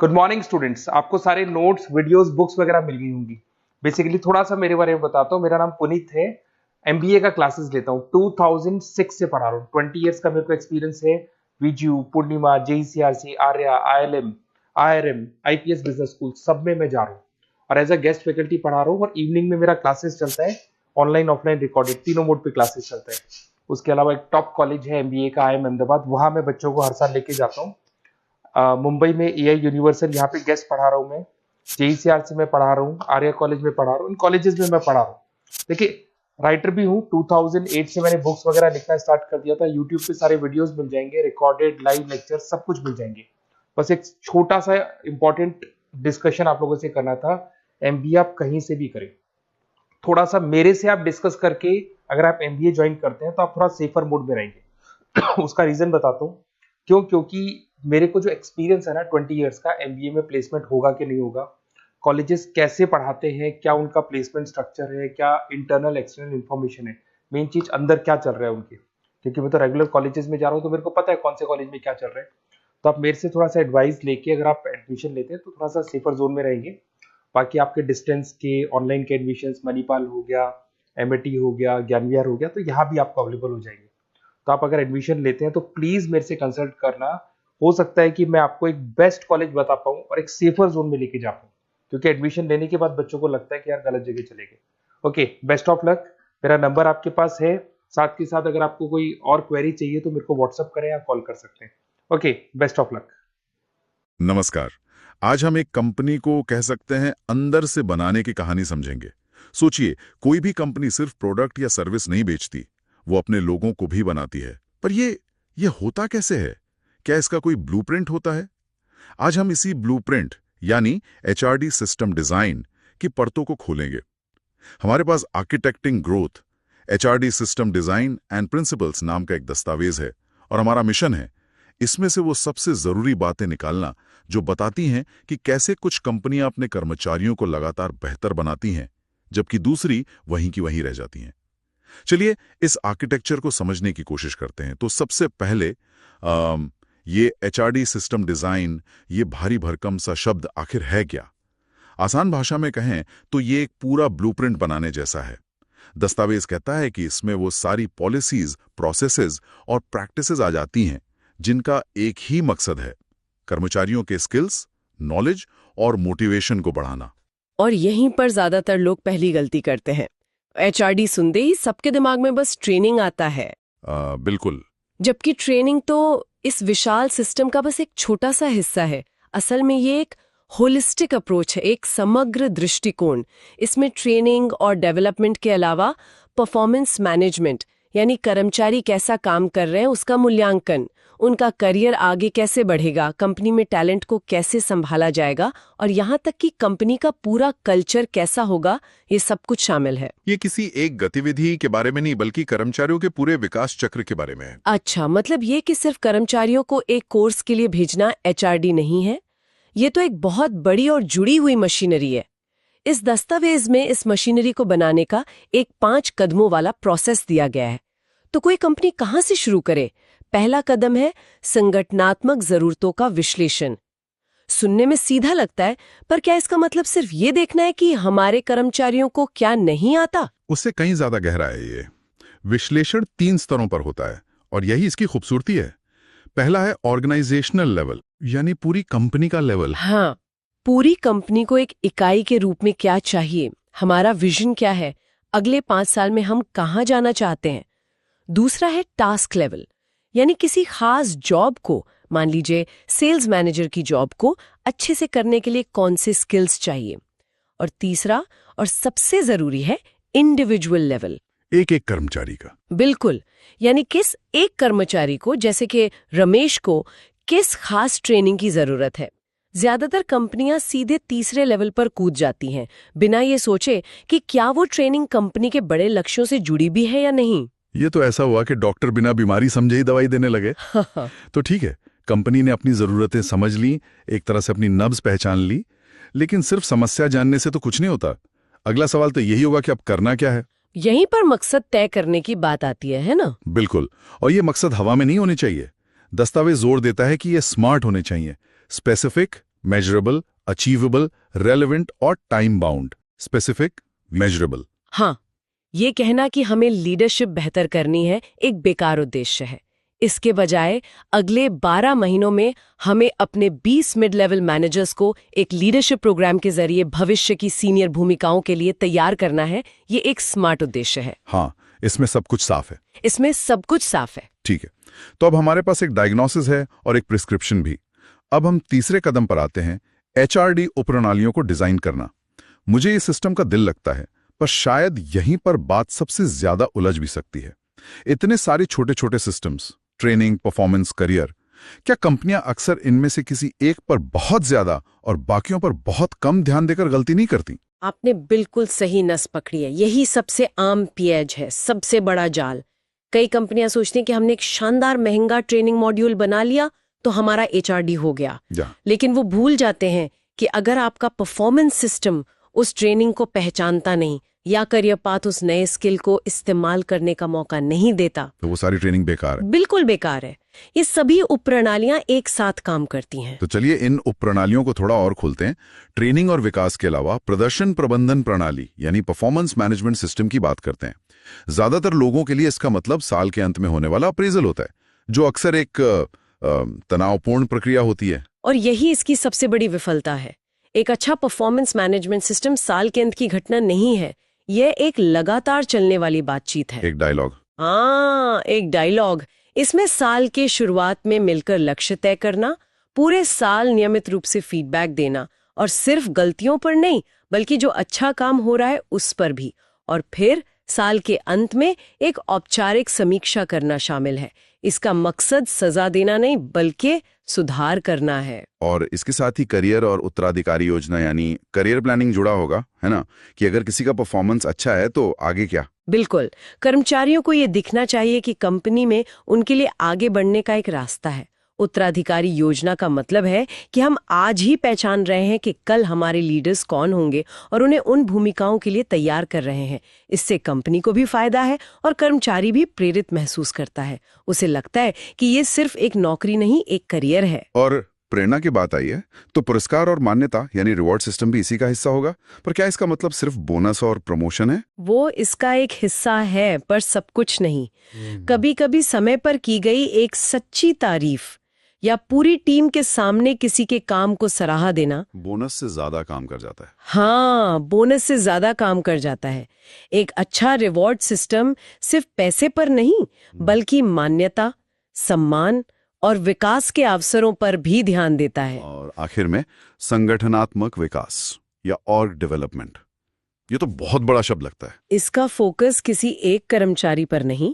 Good morning students. आपको सारे notes videos books वगैरह मिल गई होंगी। बेसिकली थोड़ा सा मेरे बारे में बताता हूँ। मेरा नाम पुनीत है। एमबीए का क्लासेस लेता हूँ। 2006 से पढ़ा रहा हूँ। 20 इयर्स का मेरे को एक्सपीरियंस है। वीजू, Poornima, JECRC, Arya, ILM, IRM, IPS business school सब में मैं जा रहा हूँ और एज अ गेस्ट फैकल्टी पढ़ा रहा हूँ। और इवनिंग में मेरा क्लासेस चलता है, ऑनलाइन ऑफलाइन रिकॉर्डेड, तीनों मोड पे क्लासेस चलता है। उसके अलावा एक टॉप कॉलेज है एमबीए का, आईएम अहमदाबाद, वहां मैं बच्चों को हर साल लेके जाता हूँ। मुंबई में एआई यूनिवर्सल, यहाँ पे गेस्ट पढ़ा रहा हूँ मैं। जेईसीआरसी में पढ़ा रहा हूँ, आर्या कॉलेज में पढ़ा रहा हूँ। इन कॉलेजेस में मैं पढ़ा रहा हूँ। देखिए, राइटर भी हूँ। 2008 से मैंने बुक्स वगैरह लिखना स्टार्ट कर दिया था। यूट्यूब पे सारे वीडियोस मिल जाएंगे, रिकॉर्डेड लाइव लेक्चर सब कुछ मिल जाएंगे। बस एक छोटा सा इंपॉर्टेंट डिस्कशन आप लोगों से करना था। एमबीए आप कहीं से भी करें, थोड़ा सा मेरे से आप डिस्कस करके अगर आप एमबीए ज्वाइन करते हैं तो आप थोड़ा सेफर मोड में रहेंगे। उसका रीजन बताता हूँ क्यों। क्योंकि मेरे को जो एक्सपीरियंस है ना 20 इयर्स का, एमबीए में प्लेसमेंट होगा कि नहीं होगा, कॉलेजेस कैसे पढ़ाते हैं, क्या उनका प्लेसमेंट स्ट्रक्चर है, क्या इंटरनल एक्सटर्नल इन्फॉर्मेशन है, मेन चीज अंदर क्या चल रहा है उनके। क्योंकि मैं तो रेगुलर कॉलेजेस में जा रहा हूँ तो मेरे को पता है कौन से कॉलेज में क्या चल रहा है। तो आप मेरे से थोड़ा सा एडवाइस लेके अगर आप एडमिशन लेते हैं तो थोड़ा सा सेफर जोन में रहेंगे। बाकी आपके डिस्टेंस के ऑनलाइन के एडमिशन, मणिपाल हो गया, एमएटी हो गया, ज्ञान विहार हो गया, तो यहाँ भी आपको अवेलेबल हो जाएंगे। तो आप अगर एडमिशन लेते हैं तो प्लीज मेरे से कंसल्ट करना। हो सकता है कि मैं आपको एक बेस्ट कॉलेज बता पाऊं और एक सेफर जोन में लेके जा पाऊं। क्योंकि एडमिशन लेने के बाद बच्चों को लगता है कि यार गलत जगह चले गए। Okay, best of luck. मेरा नंबर आपके पास है। साथ के साथ अगर आपको कोई और क्वेरी चाहिए तो मेरे को व्हाट्सअप करें या कॉल कर सकते हैं। Okay, best of luck. नमस्कार। आज हम एक कंपनी को कह सकते हैं अंदर से बनाने की कहानी समझेंगे। सोचिए, कोई भी कंपनी सिर्फ प्रोडक्ट या सर्विस नहीं बेचती, वो अपने लोगों को भी बनाती है। पर ये होता कैसे है? क्या इसका कोई ब्लूप्रिंट होता है? आज हम इसी ब्लूप्रिंट यानी एचआरडी सिस्टम डिजाइन की परतों को खोलेंगे। हमारे पास architecting growth HRD system design and principles नाम का एक दस्तावेज है और हमारा मिशन है इसमें से वो सबसे जरूरी बातें निकालना जो बताती हैं कि कैसे कुछ कंपनियां अपने कर्मचारियों को लगातार बेहतर बनाती हैं, जबकि दूसरी वहीं की वहीं रह जाती हैं। चलिए इस आर्किटेक्चर को समझने की कोशिश करते हैं। तो सबसे पहले ये एचआरडी सिस्टम डिजाइन, ये भारी भरकम सा शब्द आखिर है क्या? आसान भाषा में कहें तो ये एक पूरा ब्लूप्रिंट बनाने जैसा है। दस्तावेज कहता है कि इसमें वो सारी पॉलिसीज, प्रोसेसेस और प्रैक्टिसेस आ जाती हैं जिनका एक ही मकसद है, कर्मचारियों के स्किल्स, नॉलेज और मोटिवेशन को बढ़ाना। और यहीं पर ज्यादातर लोग पहली गलती करते हैं। एचआरडी सुनते ही सबके दिमाग में बस ट्रेनिंग आता है। बिल्कुल। जबकि ट्रेनिंग तो इस विशाल सिस्टम का बस एक छोटा सा हिस्सा है। असल में ये एक होलिस्टिक अप्रोच है, एक समग्र दृष्टिकोण। इसमें ट्रेनिंग और डेवलपमेंट के अलावा परफॉर्मेंस मैनेजमेंट, यानी कर्मचारी कैसा काम कर रहे हैं उसका मूल्यांकन, उनका करियर आगे कैसे बढ़ेगा, कंपनी में टैलेंट को कैसे संभाला जाएगा और यहाँ तक कि कंपनी का पूरा कल्चर कैसा होगा, ये सब कुछ शामिल है। ये किसी एक गतिविधि के बारे में नहीं, बल्कि कर्मचारियों के पूरे विकास चक्र के बारे में है। अच्छा, मतलब ये कि सिर्फ कर्मचारियों को एक कोर्स के लिए भेजना एचआरडी नहीं है। ये तो एक बहुत बड़ी और जुड़ी हुई मशीनरी है। इस दस्तावेज में इस मशीनरी को बनाने का एक 5 कदमों वाला प्रोसेस दिया गया है। तो कोई कंपनी कहाँ से शुरू करे? पहला कदम है संगठनात्मक जरूरतों का विश्लेषण। सुनने में सीधा लगता है, पर क्या इसका मतलब सिर्फ ये देखना है कि हमारे कर्मचारियों को क्या नहीं आता? उससे कहीं ज्यादा गहरा है ये। विश्लेषण 3 स्तरों पर होता है और यही इसकी खूबसूरती है। पहला है ऑर्गेनाइजेशनल लेवल, यानी पूरी कंपनी का लेवल। हाँ, पूरी कंपनी को एक इकाई के रूप में क्या चाहिए, हमारा विजन क्या है, अगले 5 साल में हम कहाँ जाना चाहते हैं। दूसरा है टास्क लेवल, यानी किसी खास जॉब को, मान लीजिए सेल्स मैनेजर की जॉब को अच्छे से करने के लिए कौन से स्किल्स चाहिए। और तीसरा और सबसे जरूरी है इंडिविजुअल लेवल, एक एक कर्मचारी का। बिल्कुल, यानी किस एक कर्मचारी को, जैसे कि रमेश को, किस खास ट्रेनिंग की जरूरत है। ज्यादातर कंपनियां सीधे तीसरे लेवल पर कूद जाती हैं, बिना ये सोचे कि क्या वो ट्रेनिंग कंपनी के बड़े लक्ष्यों से जुड़ी भी है या नहीं। ये तो ऐसा हुआ कि डॉक्टर बिना बीमारी समझे ही दवाई देने लगे। तो ठीक है, कंपनी ने अपनी जरूरतें समझ ली, एक तरह से अपनी नब्ज पहचान ली, लेकिन सिर्फ समस्या जानने से तो कुछ नहीं होता। अगला सवाल तो यही होगा कि अब करना क्या है। यहीं पर मकसद तय करने की बात आती है ना? बिल्कुल, और ये मकसद हवा में नहीं होने चाहिए। दस्तावेज जोर देता है कि ये स्मार्ट होने चाहिए, स्पेसिफिक, मेजरेबल, अचीवेबल, रेलेवेंट और टाइम बाउंड। Specific, measurable. हाँ, ये कहना कि हमें लीडरशिप बेहतर करनी है एक बेकार उद्देश्य है। इसके बजाय अगले 12 महीनों में हमें अपने 20 मिड लेवल मैनेजर्स को एक लीडरशिप प्रोग्राम के जरिए भविष्य की सीनियर भूमिकाओं के लिए तैयार करना है। ये एक स्मार्ट उद्देश्य है। हाँ, इसमें सब कुछ साफ है। इसमें सब कुछ साफ है। ठीक है, तो अब हमारे पास एक डायग्नोसिस है और एक प्रिस्क्रिप्शन भी। अब हम तीसरे कदम पर आते हैं, एचआरडी उपप्रणालियों को डिजाइन करना। मुझे इस सिस्टम का दिल लगता है, पर शायद यहीं पर बात सबसे ज्यादा उलझ भी सकती है। इतने सारे छोटे छोटे सिस्टम्स, ट्रेनिंग, परफॉर्मेंस, करियर, क्या कंपनियां अक्सर इनमें से किसी एक पर बहुत ज्यादा और बाकियों पर बहुत कम ध्यान देकर गलती नहीं करती? आपने बिल्कुल सही नस पकड़ी है। यही सबसे आम पेच है, सबसे बड़ा जाल। कई कंपनियां सोचती हैं कि हमने एक शानदार महंगा ट्रेनिंग मॉड्यूल बना लिया तो हमारा एचआरडी हो गया, लेकिन वो भूल जाते हैं कि अगर आपका परफॉर्मेंस सिस्टम उस ट्रेनिंग को पहचानता नहीं या करियर पाथ उस नए स्किल को इस्तेमाल करने का मौका नहीं देता, तो वो सारी ट्रेनिंग बेकार है। बिल्कुल बेकार है। ये सभी उपप्रणालियां एक साथ काम करती हैं। तो चलिए इन उपप्रणालियों को थोड़ा और खोलते हैं। ट्रेनिंग और विकास के अलावा प्रदर्शन प्रबंधन प्रणाली यानी परफॉर्मेंस मैनेजमेंट सिस्टम की बात करते हैं। ज्यादातर लोगों के लिए इसका मतलब साल के अंत में होने वाला अप्रेजल होता है, जो अक्सर एक तनावपूर्ण प्रक्रिया होती है। और यही इसकी सबसे बड़ी विफलता है। एक अच्छा परफॉर्मेंस मैनेजमेंट सिस्टम साल के अंत की घटना नहीं है, यह एक लगातार चलने वाली बातचीत है। एक डायलॉग। हाँ, एक डायलॉग। इसमें साल के शुरुआत में मिलकर लक्ष्य तय करना, पूरे साल नियमित रूप से फीडबैक देना, और सिर्फ गलतियों पर नहीं बल्कि जो अच्छा काम हो रहा है उस पर भी, और फिर साल के अंत में एक औपचारिक समीक्षा करना शामिल है। इसका मकसद सजा देना नहीं बल्कि सुधार करना है। और इसके साथ ही करियर और उत्तराधिकारी योजना यानी करियर प्लानिंग जुड़ा होगा, है ना? कि अगर किसी का परफॉर्मेंस अच्छा है तो आगे क्या? बिल्कुल। कर्मचारियों को ये दिखना चाहिए कि कंपनी में उनके लिए आगे बढ़ने का एक रास्ता है। उत्तराधिकारी योजना का मतलब है कि हम आज ही पहचान रहे हैं कि कल हमारे लीडर्स कौन होंगे और उन्हें उन भूमिकाओं के लिए तैयार कर रहे हैं। इससे कंपनी को भी फायदा है और कर्मचारी भी प्रेरित महसूस करता है। उसे लगता है कि ये सिर्फ एक नौकरी नहीं, एक करियर है। और प्रेरणा की बात आई है तो पुरस्कार और मान्यता यानी रिवॉर्ड सिस्टम भी इसी का हिस्सा होगा। पर क्या इसका मतलब सिर्फ बोनस और प्रमोशन है? वो इसका एक हिस्सा है, पर सब कुछ नहीं। कभी कभी समय पर की गई एक सच्ची तारीफ या पूरी टीम के सामने किसी के काम को सराहा देना बोनस से ज्यादा काम कर जाता है। हाँ, बोनस से ज्यादा काम कर जाता है। एक अच्छा रिवॉर्ड सिस्टम सिर्फ पैसे पर नहीं बल्कि मान्यता, सम्मान और विकास के अवसरों पर भी ध्यान देता है। और आखिर में संगठनात्मक विकास या ऑर्ग डेवलपमेंट, ये तो बहुत बड़ा शब्द लगता है। इसका फोकस किसी एक कर्मचारी पर नहीं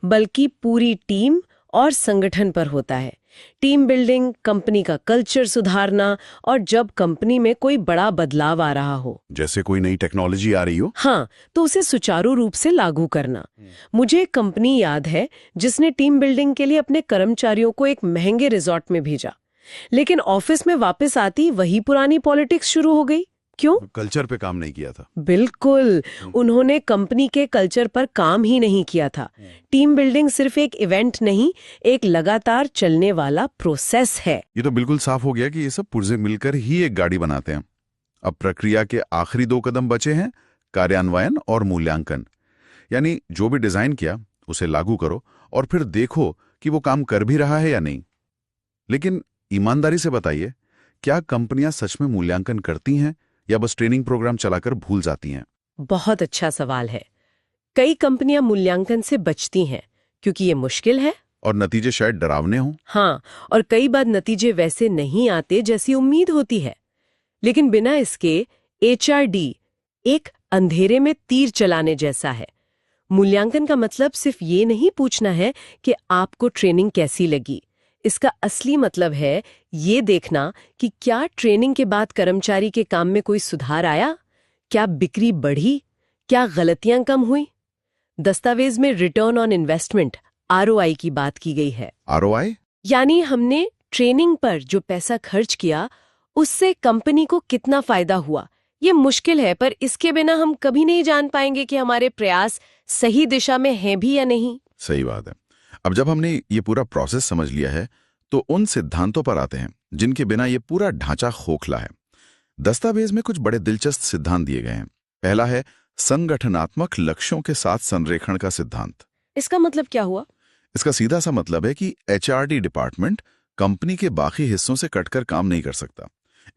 बल्कि पूरी टीम और संगठन पर होता है। टीम बिल्डिंग, कंपनी का कल्चर सुधारना, और जब कंपनी में कोई बड़ा बदलाव आ रहा हो, जैसे कोई नई टेक्नोलॉजी आ रही हो, हाँ, तो उसे सुचारू रूप से लागू करना। मुझे एक कंपनी याद है जिसने टीम बिल्डिंग के लिए अपने कर्मचारियों को एक महंगे रिजॉर्ट में भेजा, लेकिन ऑफिस में वापस आती वही पुरानी पॉलिटिक्स शुरू हो गई। क्यों? कल्चर पे काम नहीं किया था। बिल्कुल, उन्होंने कंपनी के कल्चर पर काम ही नहीं किया था। टीम बिल्डिंग सिर्फ एक इवेंट नहीं, एक लगातार चलने वाला प्रोसेस है। ये तो बिल्कुल साफ हो गया कि ये सब पुर्जे मिलकर ही एक गाड़ी बनाते हैं। अब प्रक्रिया के आखिरी 2 कदम बचे हैं, कार्यान्वयन और मूल्यांकन। यानी जो भी डिजाइन किया उसे लागू करो और फिर देखो कि वो काम कर भी रहा है या नहीं। लेकिन ईमानदारी से बताइए, क्या कंपनियां सच में मूल्यांकन करती हैं या बस ट्रेनिंग प्रोग्राम चलाकर भूल जाती हैं? बहुत अच्छा सवाल है। कई कंपनियां मूल्यांकन से बचती हैं क्योंकि ये मुश्किल है और नतीजे शायद डरावने हों। हाँ, और कई बार नतीजे वैसे नहीं आते जैसी उम्मीद होती है। लेकिन बिना इसके एचआरडी एक अंधेरे में तीर चलाने जैसा है। मूल्यांकन का मतलब सिर्फ ये नहीं पूछना है कि आपको ट्रेनिंग कैसी लगी। इसका असली मतलब है ये देखना कि क्या ट्रेनिंग के बाद कर्मचारी के काम में कोई सुधार आया, क्या बिक्री बढ़ी, क्या गलतियां कम हुई। दस्तावेज में रिटर्न ऑन इन्वेस्टमेंट आरओआई की बात की गई है। आरओआई यानी हमने ट्रेनिंग पर जो पैसा खर्च किया उससे कंपनी को कितना फायदा हुआ। ये मुश्किल है, पर इसके बिना हम कभी नहीं जान पाएंगे कि हमारे प्रयास सही दिशा में हैं भी या नहीं। सही बात है। अब जब हमने ये पूरा प्रोसेस समझ लिया है तो उन सिद्धांतों पर आते हैं जिनके बिना ये पूरा ढांचा खोखला है। दस्तावेज में कुछ बड़े दिलचस्प सिद्धांत दिए गए हैं। पहला है संगठनात्मक लक्ष्यों के साथ संरेखण का सिद्धांत। इसका मतलब क्या हुआ? इसका सीधा सा मतलब है कि एचआरडी डिपार्टमेंट कंपनी के बाकी हिस्सों से कटकर काम नहीं कर सकता।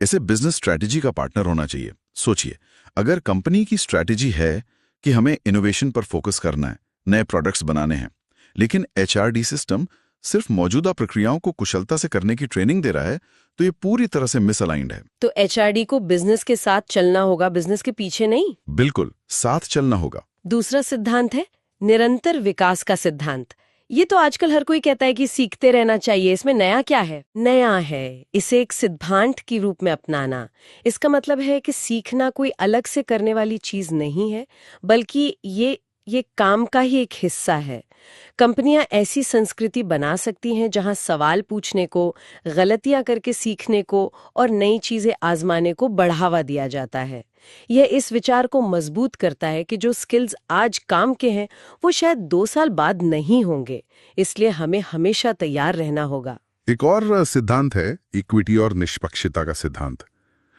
इसे बिजनेस स्ट्रैटेजी का पार्टनर होना चाहिए। सोचिए, अगर कंपनी की स्ट्रैटेजी है कि हमें इनोवेशन पर फोकस करना है, नए प्रोडक्ट्स बनाने हैं, लेकिन एचआरडी सिस्टम सिर्फ मौजूदा प्रक्रियाओं को कुशलता से करने की ट्रेनिंग दे रहा है, तो ये पूरी तरह से मिसअलाइंड है। तो एचआरडी को बिजनेस के साथ चलना होगा, बिजनेस के पीछे नहीं। बिल्कुल, साथ चलना होगा। दूसरा सिद्धांत है निरंतर विकास का सिद्धांत। ये तो आजकल हर कोई कहता है कि सीखते रहना चाहिए। इसमें नया क्या है? नया है इसे एक सिद्धांत के रूप में अपनाना। इसका मतलब है कि सीखना कोई अलग से करने वाली चीज नहीं है, बल्कि ये काम का ही एक हिस्सा है। कंपनियां ऐसी संस्कृति बना सकती हैं जहां सवाल पूछने को, गलतियां करके सीखने को और नई चीजें आजमाने को बढ़ावा दिया जाता है। यह इस विचार को मजबूत करता है कि जो स्किल्स आज काम के हैं वो शायद 2 साल बाद नहीं होंगे, इसलिए हमें हमेशा तैयार रहना होगा। एक और सिद्धांत है इक्विटी और निष्पक्षता का सिद्धांत।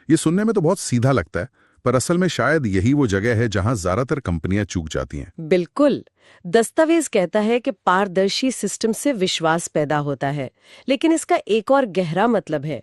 ये सुनने में तो बहुत सीधा लगता है, पर असल में शायद यही वो जगह है जहां ज्यादातर कंपनियां चूक जाती हैं। बिल्कुल। दस्तावेज कहता है कि पारदर्शी सिस्टम से विश्वास पैदा होता है, लेकिन इसका एक और गहरा मतलब है।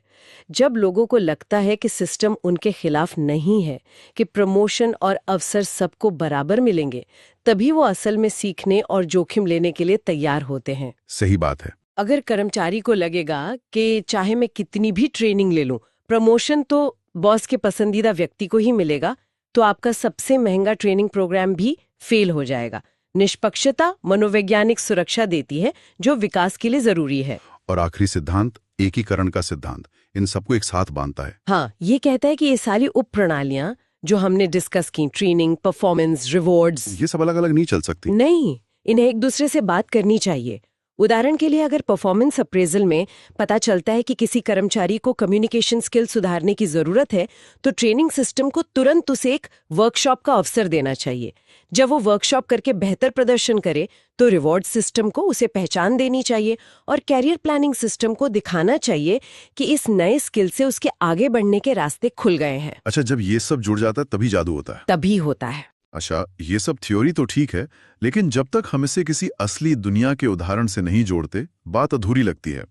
जब लोगों को लगता है कि सिस्टम उनके खिलाफ नहीं है, कि प्रमोशन और अवसर सबको बराबर मिलेंगे, तभी वो असल में सीखने और जोखिम लेने के लिए तैयार होते हैं। सही बात है। अगर कर्मचारी को लगेगा कि चाहे मैं कितनी भी ट्रेनिंग ले लूं, प्रमोशन तो बॉस के पसंदीदा व्यक्ति को ही मिलेगा, तो आपका सबसे महंगा ट्रेनिंग प्रोग्राम भी फेल हो जाएगा। निष्पक्षता मनोवैज्ञानिक सुरक्षा देती है, जो विकास के लिए जरूरी है। और आखिरी सिद्धांत एकीकरण का सिद्धांत इन सबको एक साथ बांधता है। हाँ, ये कहता है कि ये सारी उप प्रणालियां जो हमने डिस्कस की, ट्रेनिंग, परफॉर्मेंस, रिवॉर्ड्स, ये सब अलग अलग नहीं चल सकती। नहीं, इन्हें एक दूसरे से बात करनी चाहिए। उदाहरण के लिए, अगर परफॉर्मेंस अप्रेजल में पता चलता है कि किसी कर्मचारी को कम्युनिकेशन स्किल सुधारने की जरूरत है, तो ट्रेनिंग सिस्टम को तुरंत उसे एक वर्कशॉप का अवसर देना चाहिए। जब वो वर्कशॉप करके बेहतर प्रदर्शन करे, तो रिवॉर्ड सिस्टम को उसे पहचान देनी चाहिए और कैरियर प्लानिंग सिस्टम को दिखाना चाहिए कि इस नए स्किल से उसके आगे बढ़ने के रास्ते खुल गए हैं। अच्छा, जब ये सब जुड़ जाता है तभी जादू होता है। तभी होता है। अच्छा, ये सब थ्योरी तो ठीक है, लेकिन जब तक हम इसे किसी असली दुनिया के उदाहरण से नहीं जोड़ते, बात अधूरी लगती है।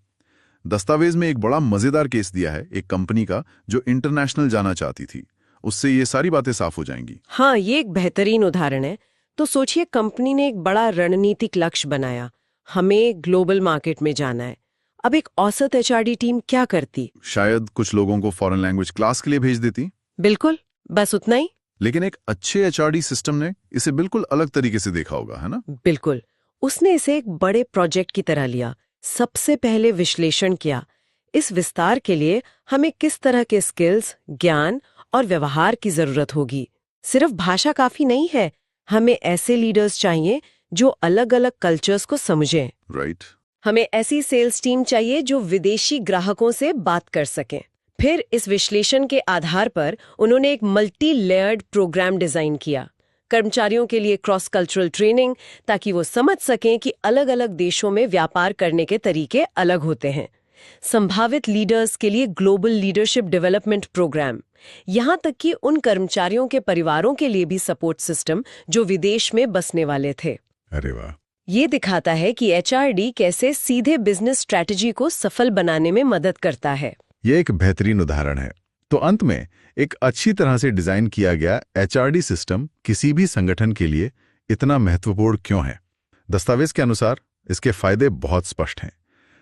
दस्तावेज में एक बड़ा मजेदार केस दिया है एक कंपनी का जो इंटरनेशनल जाना चाहती थी। उससे ये सारी बातें साफ हो जाएंगी। हाँ, ये एक बेहतरीन उदाहरण है। तो सोचिए, कंपनी ने एक बड़ा रणनीतिक लक्ष्य बनाया, हमें ग्लोबल मार्केट में जाना है। अब एक औसत एचआरडी टीम क्या करती? शायद कुछ लोगों को फॉरेन लैंग्वेज क्लास के लिए भेज देती। बिल्कुल, बस उतना ही। लेकिन एक अच्छे एचआरडी सिस्टम ने इसे बिल्कुल अलग तरीके से देखा होगा, है ना? बिल्कुल। उसने इसे एक बड़े प्रोजेक्ट की तरह लिया। सबसे पहले विश्लेषण किया, इस विस्तार के लिए हमें किस तरह के स्किल्स, ज्ञान और व्यवहार की जरूरत होगी। सिर्फ भाषा काफी नहीं है, हमें ऐसे लीडर्स चाहिए जो अलग अलग कल्चर्स को समझें। राइट। हमें ऐसी सेल्स टीम चाहिए जो विदेशी ग्राहकों से बात कर सकें। फिर इस विश्लेषण के आधार पर उन्होंने एक मल्टी लेयर्ड प्रोग्राम डिजाइन किया, कर्मचारियों के लिए क्रॉस कल्चरल ट्रेनिंग, ताकि वो समझ सकें कि अलग अलग देशों में व्यापार करने के तरीके अलग होते हैं। संभावित लीडर्स के लिए ग्लोबल लीडरशिप डेवलपमेंट प्रोग्राम, यहां तक कि उन कर्मचारियों के परिवारों के लिए भी सपोर्ट सिस्टम जो विदेश में बसने वाले थे। अरे वाह! ये दिखाता है कि एचआरडी कैसे सीधे बिजनेस स्ट्रैटेजी को सफल बनाने में मदद करता है। ये एक बेहतरीन उदाहरण है। तो अंत में, एक अच्छी तरह से डिजाइन किया गया एचआरडी सिस्टम किसी भी संगठन के लिए इतना महत्वपूर्ण क्यों है? दस्तावेज के अनुसार इसके फायदे बहुत स्पष्ट हैं।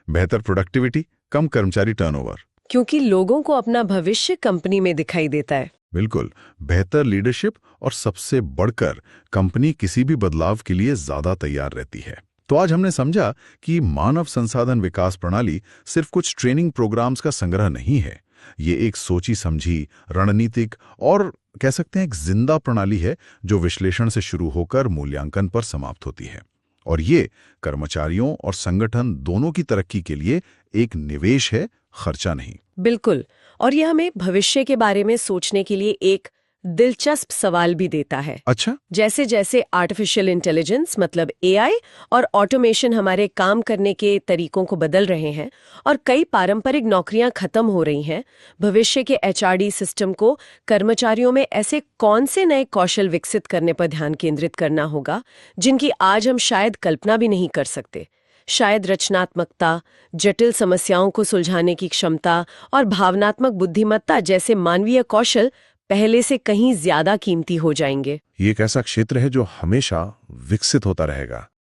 बेहतर प्रोडक्टिविटी, कम कर्मचारी टर्नओवर। क्योंकि लोगों को अपना भविष्य कंपनी में दिखाई देता है। बिल्कुल, बेहतर लीडरशिप और सबसे बढ़कर कंपनी किसी भी बदलाव के लिए ज्यादा तैयार रहती है। तो आज हमने समझा कि मानव संसाधन विकास प्रणाली सिर्फ कुछ ट्रेनिंग प्रोग्राम्स का संग्रह नहीं है। ये एक सोची समझी, रणनीतिक और कह सकते हैं एक जिंदा प्रणाली है जो विश्लेषण से शुरू होकर मूल्यांकन पर समाप्त होती है। और ये कर्मचारियों और संगठन दोनों की तरक्की के लिए एक निवेश है, खर्चा नहीं। बिल्कुल। और यह हमें भविष्य के बारे में सोचने के लिए एक दिलचस्प सवाल भी देता है। अच्छा, जैसे जैसे आर्टिफिशियल इंटेलिजेंस मतलब एआई और ऑटोमेशन हमारे काम करने के तरीकों को बदल रहे हैं और कई पारंपरिक नौकरियां खत्म हो रही हैं, भविष्य के एचआरडी सिस्टम को कर्मचारियों में ऐसे कौन से नए कौशल विकसित करने पर ध्यान केंद्रित करना होगा जिनकी आज हम शायद कल्पना भी नहीं कर सकते। शायद रचनात्मकता, जटिल समस्याओं को सुलझाने की क्षमता और भावनात्मक बुद्धिमत्ता जैसे मानवीय कौशल पहले से कहीं ज्यादा कीमती हो जाएंगे। ये एक ऐसा क्षेत्र है जो हमेशा विकसित होता रहेगा।